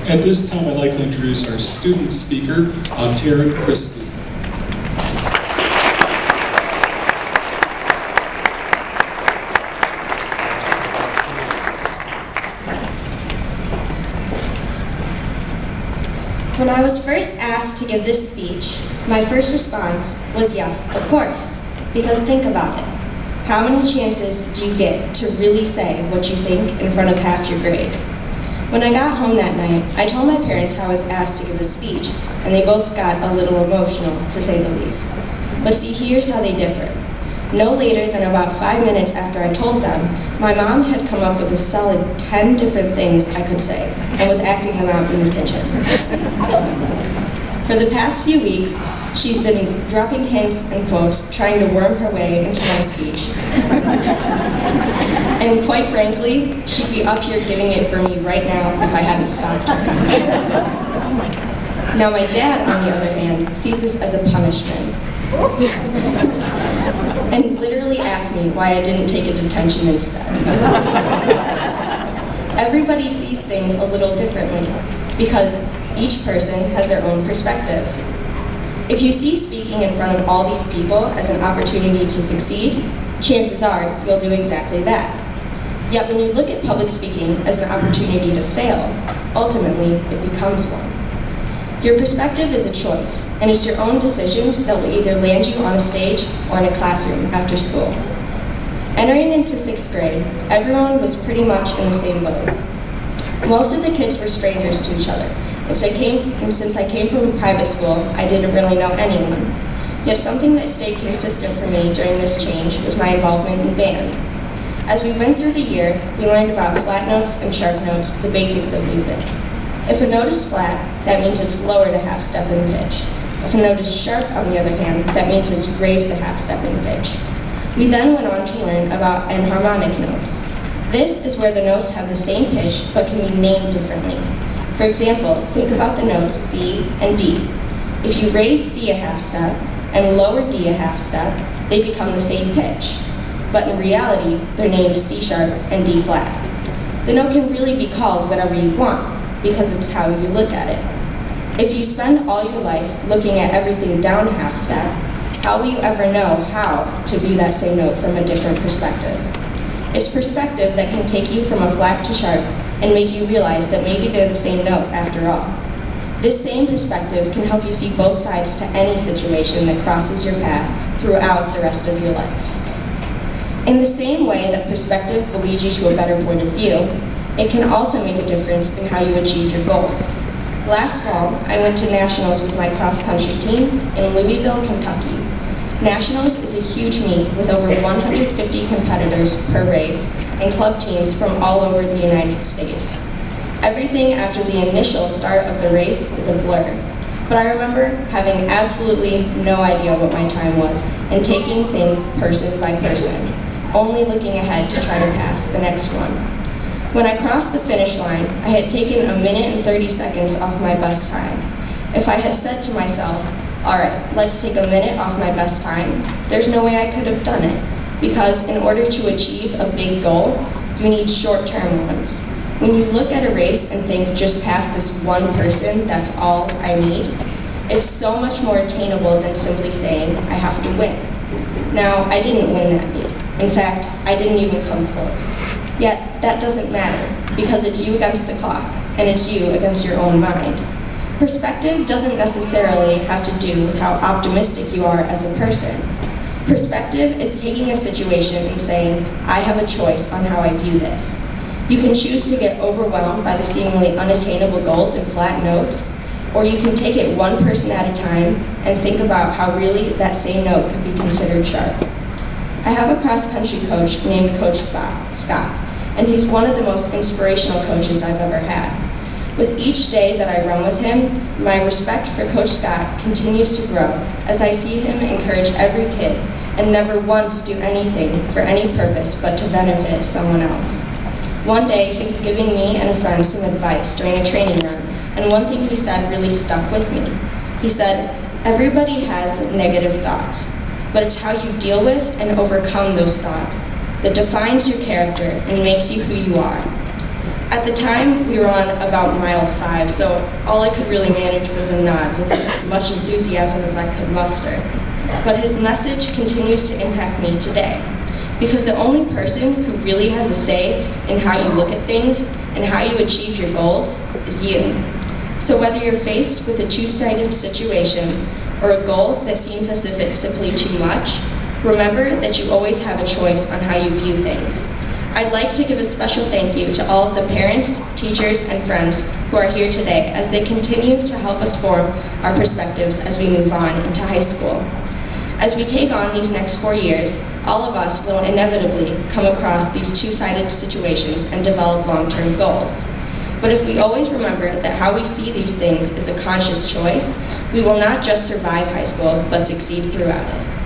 At this time, I'd like to introduce our student speaker, Taryn. When I was first asked to give this speech, my first response was yes, of course. Because think about it. How many chances do you get to really say what you think in front of half your grade? When I got home that night, I told my parents how I was asked to give a speech, and they both got a little emotional, to say the least. But see, here's how they differ. No later than about 5 minutes after I told them, my mom had come up with a solid 10 different things I could say, and was acting them out in the kitchen. For the past few weeks, she's been dropping hints and quotes, trying to worm her way into my speech. And quite frankly, she'd be up here giving it for me right now if I hadn't stopped her. Now my dad, on the other hand, sees this as a punishment. And literally asked me why I didn't take a detention instead. Everybody sees things a little differently, because each person has their own perspective. If you see speaking in front of all these people as an opportunity to succeed, chances are you'll do exactly that. Yet when you look at public speaking as an opportunity to fail, ultimately it becomes one. Your perspective is a choice, and it's your own decisions that will either land you on a stage or in a classroom after school. Entering into 6th grade, everyone was pretty much in the same boat. Most of the kids were strangers to each other, and since I came from a private school, I didn't really know anyone. Yet something that stayed consistent for me during this change was my involvement in band. As we went through the year, we learned about flat notes and sharp notes, the basics of music. If a note is flat, that means it's lowered a half step in pitch. If a note is sharp, on the other hand, that means it's raised a half step in pitch. We then went on to learn about enharmonic notes. This is where the notes have the same pitch but can be named differently. For example, think about the notes C and D. If you raise C a half step and lower D a half step, they become the same pitch. But in reality, they're named C sharp and D flat. The note can really be called whatever you want, because it's how you look at it. If you spend all your life looking at everything down a half step, how will you ever know how to view that same note from a different perspective? It's perspective that can take you from a flat to sharp and make you realize that maybe they're the same note after all. This same perspective can help you see both sides to any situation that crosses your path throughout the rest of your life. In the same way that perspective will lead you to a better point of view, it can also make a difference in how you achieve your goals. Last fall, I went to Nationals with my cross-country team in Louisville, Kentucky. Nationals is a huge meet with over 150 competitors per race and club teams from all over the United States. Everything after the initial start of the race is a blur, but I remember having absolutely no idea what my time was and taking things person by person, only looking ahead to try to pass the next one. When I crossed the finish line, I had taken 1 minute and 30 seconds off my best time. If I had said to myself, all right, let's take 1 minute off my best time, there's no way I could have done it, because in order to achieve a big goal, you need short-term ones. When you look at a race and think, just past this one person, that's all I need, it's so much more attainable than simply saying, I have to win. Now, I didn't win that meet. In fact, I didn't even come close. Yet, that doesn't matter, because it's you against the clock, and it's you against your own mind. Perspective doesn't necessarily have to do with how optimistic you are as a person. Perspective is taking a situation and saying, I have a choice on how I view this. You can choose to get overwhelmed by the seemingly unattainable goals and flat notes, or you can take it one person at a time and think about how really that same note could be considered sharp. I have a cross-country coach named Coach Scott, and he's one of the most inspirational coaches I've ever had. With each day that I run with him, my respect for Coach Scott continues to grow as I see him encourage every kid and never once do anything for any purpose but to benefit someone else. One day, he was giving me and a friend some advice during a training run, and one thing he said really stuck with me. He said, everybody has negative thoughts, but it's how you deal with and overcome those thoughts that defines your character and makes you who you are. At the time, we were on about mile 5, so all I could really manage was a nod with as much enthusiasm as I could muster. But his message continues to impact me today, because the only person who really has a say in how you look at things and how you achieve your goals is you. So whether you're faced with a two-sided situation or a goal that seems as if it's simply too much, remember that you always have a choice on how you view things. I'd like to give a special thank you to all of the parents, teachers, and friends who are here today as they continue to help us form our perspectives as we move on into high school. As we take on these next 4 years, all of us will inevitably come across these two-sided situations and develop long-term goals. But if we always remember that how we see these things is a conscious choice, we will not just survive high school, but succeed throughout it.